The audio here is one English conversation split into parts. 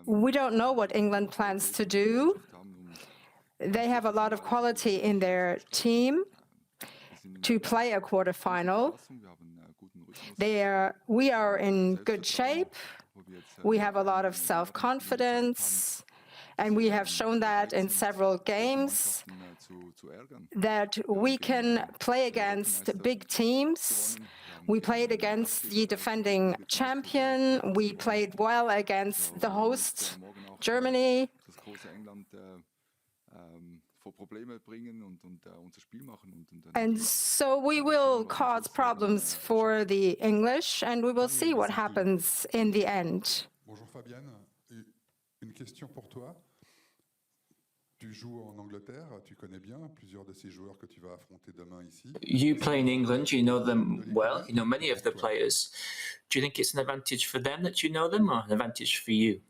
We don't know what England plans to do. They have a lot of quality in their team to play a quarterfinal. We are in good shape. We have a lot of self-confidence, and we have shown that in several games, that we can play against big teams. We played against the defending champion. We played well against the host, Germany. And so we will cause problems for the English, and we will see what happens in the end. Bonjour Fabian, une question pour toi. Tu joues en Angleterre, tu connais bien plusieurs de ces joueurs que tu vas affronter demain ici. You play in England, you know them well, you know many of the players. Do you think it's an advantage for them that you know them, or an advantage for you?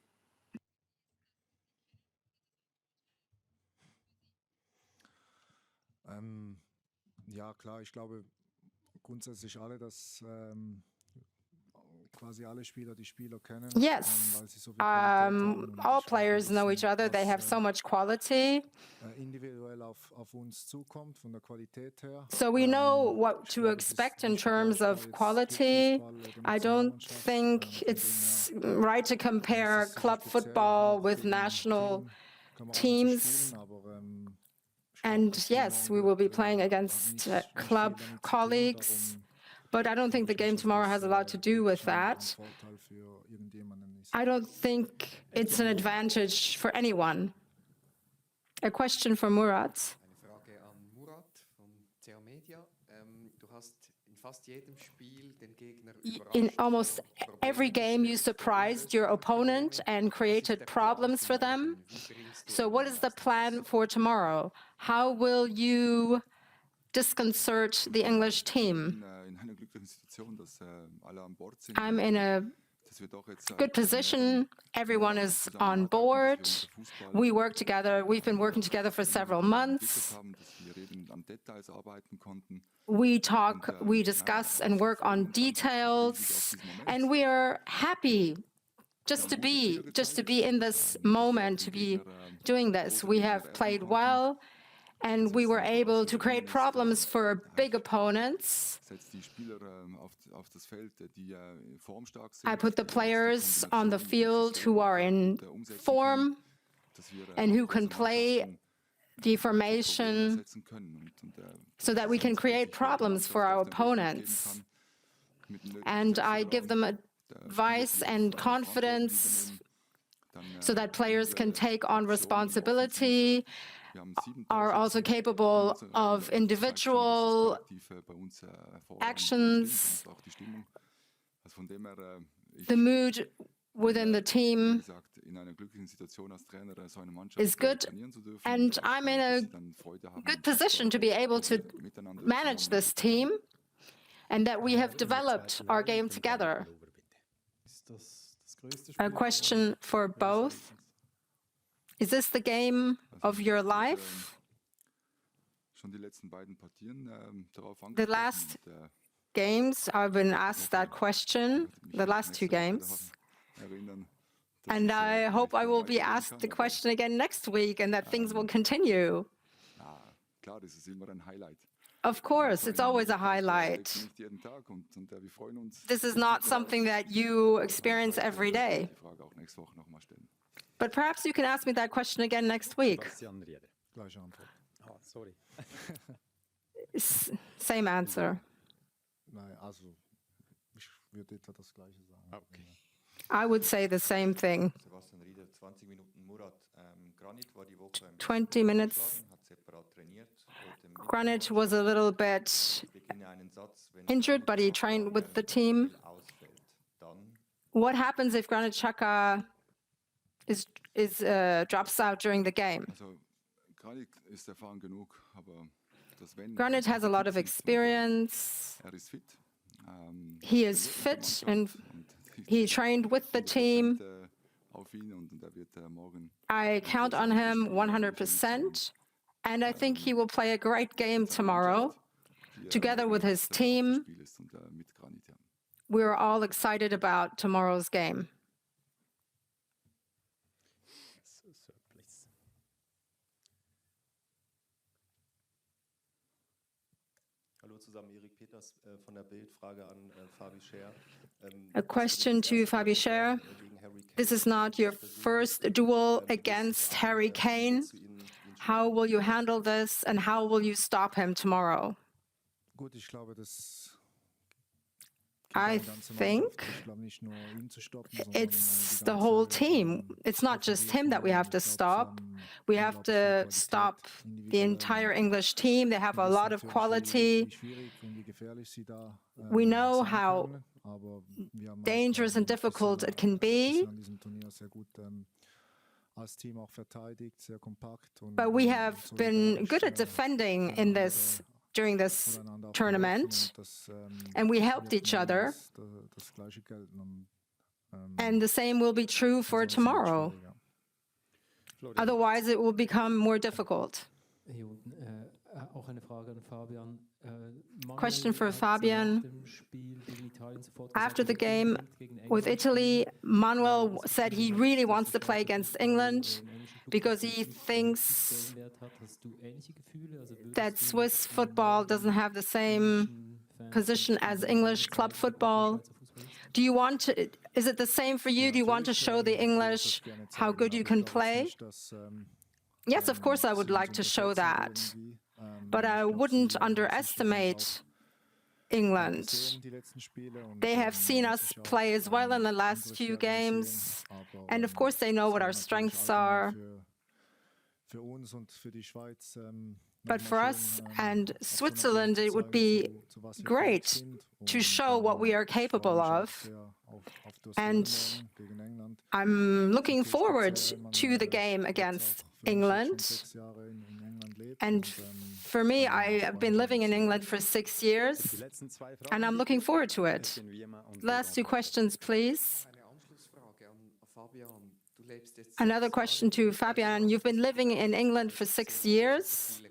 Ja, klar, ich glaube grundsätzlich alle, dass quasi alle Spieler die Spieler kennen. Yes, all players know each other. They have so much quality. Individuell auf uns zukommt von der Qualität her. So we know what to expect in terms of quality. I don't think it's right to compare club football with national teams. And yes, we will be playing against club colleagues, but I don't think the game tomorrow has a lot to do with that. I don't think it's an advantage for anyone. A question for Murat. Eine Frage an Murat von CA Media. Du hast in fast jedem Spiel den Gegner überrascht. In almost every game, you surprised your opponent and created problems for them. So what is the plan for tomorrow? How will you disconcert the English team? I'm in a good position. Everyone is on board. We work together. We've been working together for several months. We talk, we discuss and work on details, and we are happy just to be in this moment, to be doing this. We have played well, and we were able to create problems for big opponents. I put the players on the field who are in form and who can play the formation so that we can create problems for our opponents. And I give them advice and confidence so that players can take on responsibility, are also capable of individual actions. The mood within the team is good, and I'm in a good position to be able to manage this team, and that we have developed our game together. A question for both. Is this the game of your life? The last games, I've been asked that question, the last two games. And I hope I will be asked the question again next week and that things will continue. Of course, it's always a highlight. This is not something that you experience every day. But perhaps you can ask me that question again next week. Same answer. I would say the same thing. 20 minutes. Granit was a little bit injured, but he trained with the team. What happens if Granit Xhaka drops out during the game? Granit has a lot of experience. He is fit and he trained with the team. I count on him 100%, and I think he will play a great game tomorrow, together with his team. We're all excited about tomorrow's game. sir, please. Hallo zusammen, Erik Peters von der Bild. Frage an Fabi Scha. A question to Fabian Scha. This is not your first duel against Harry Kane. How will you handle this and how will you stop him tomorrow? Gut, ich glaube, das I think it's the whole team. It's not just him that we have to stop. We have to stop the entire English team. They have a lot of quality. We know how dangerous and difficult it can be. But we have been good at defending during this tournament, and we helped each other. And the same will be true for tomorrow. Otherwise, it will become more difficult. Auch eine Frage an Fabian. Question for Fabian. After the game with Italy, Manuel said he really wants to play against England because he thinks that Swiss football doesn't have the same position as English club football. Do you want to, is it the same for you? Do you want to show the English how good you can play? Yes, of course I would like to show that. But I wouldn't underestimate England. They have seen us play as well in the last few games, and of course they know what our strengths are. But for us and Switzerland, it would be great to show what we are capable of. And I'm looking forward to the game against England. And for me, I have been living in England for 6 years, and I'm looking forward to it. Last two questions, please. Another question to Fabian. You've been living in England for 6 years.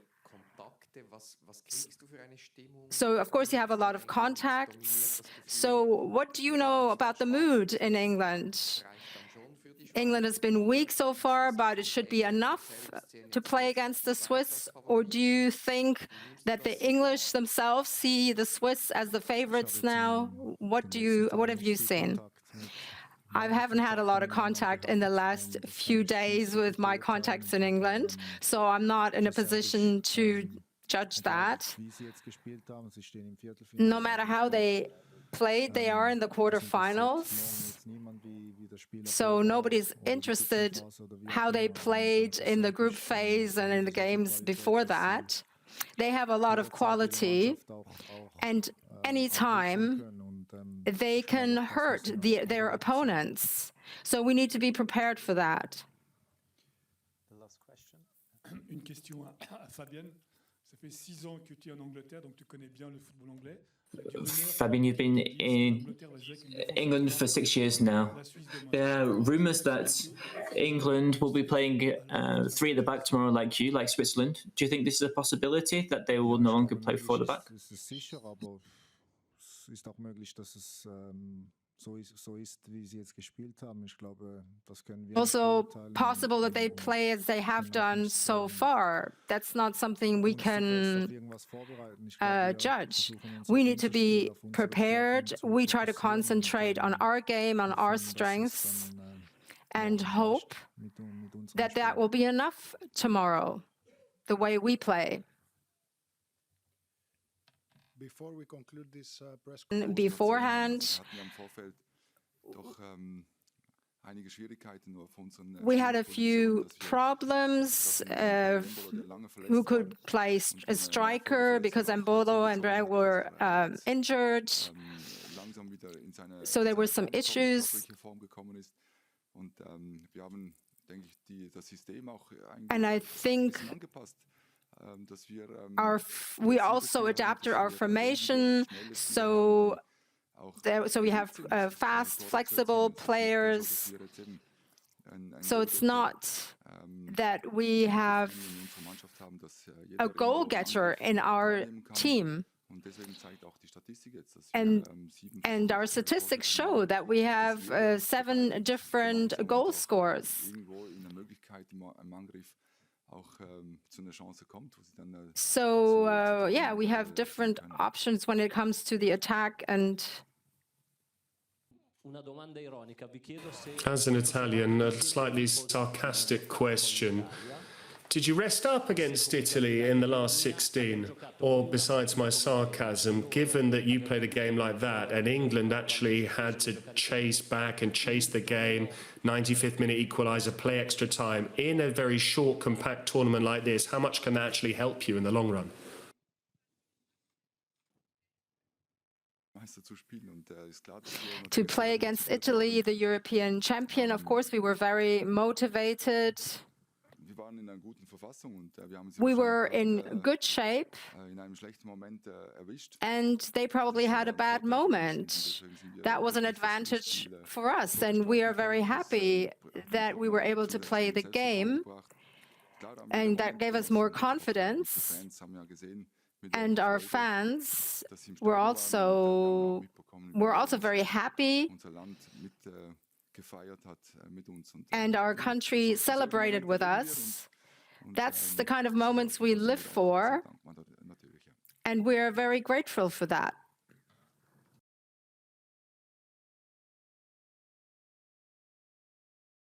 So, of course, you have a lot of contacts. So, what do you know about the mood in England? England has been weak so far, but it should be enough to play against the Swiss? Or do you think that the English themselves see the Swiss as the favorites now? What have you seen? I haven't had a lot of contact in the last few days with my contacts in England, so I'm not in a position to judge that. No matter how they played, they are in the quarterfinals. So nobody's interested how they played in the group phase and in the games before that. They have a lot of quality, and anytime they can hurt their opponents. So we need to be prepared for that. The last question. Une question à Fabienne. Ça fait 6 ans que tu es en Angleterre, donc tu connais bien le football anglais. Fabian, you've been in England for 6 years now. There are rumours that England will be playing 3 at the back tomorrow like you, like Switzerland. Do you think this is a possibility, that they will no longer play 4 at the back? Ist auch möglich, dass es so ist, wie sie jetzt gespielt haben. Ich glaube, das können wir also possible that they play as they have done so far. That's not something we can judge. We need to be prepared. We try to concentrate on our game, on our strengths, and hope that that will be enough tomorrow, the way we play. Before we conclude this press Beforehand, we had a few problems. Who could play a striker because Mbolo and Breg were injured. So there were some issues. And I think we also adapted our formation, so we have fast, flexible players. So it's not that we have a goal-getter in our team. And our statistics show that we have 7 different goal scorers. So, yeah, we have different options when it comes to the attack. And as an Italian, a slightly sarcastic question. Did you rest up against Italy in the last 16? Or, besides my sarcasm, given that you played a game like that and England actually had to chase back and chase the game, 95th minute equaliser, play extra time, in a very short, compact tournament like this, how much can that actually help you in the long run? To play against Italy, the European champion, of course, we were very motivated. We were in good shape, and they probably had a bad moment. That was an advantage for us, and we are very happy that we were able to play the game, and that gave us more confidence. And our fans were also very happy, and our country celebrated with us. That's the kind of moments we live for, and we're very grateful for that.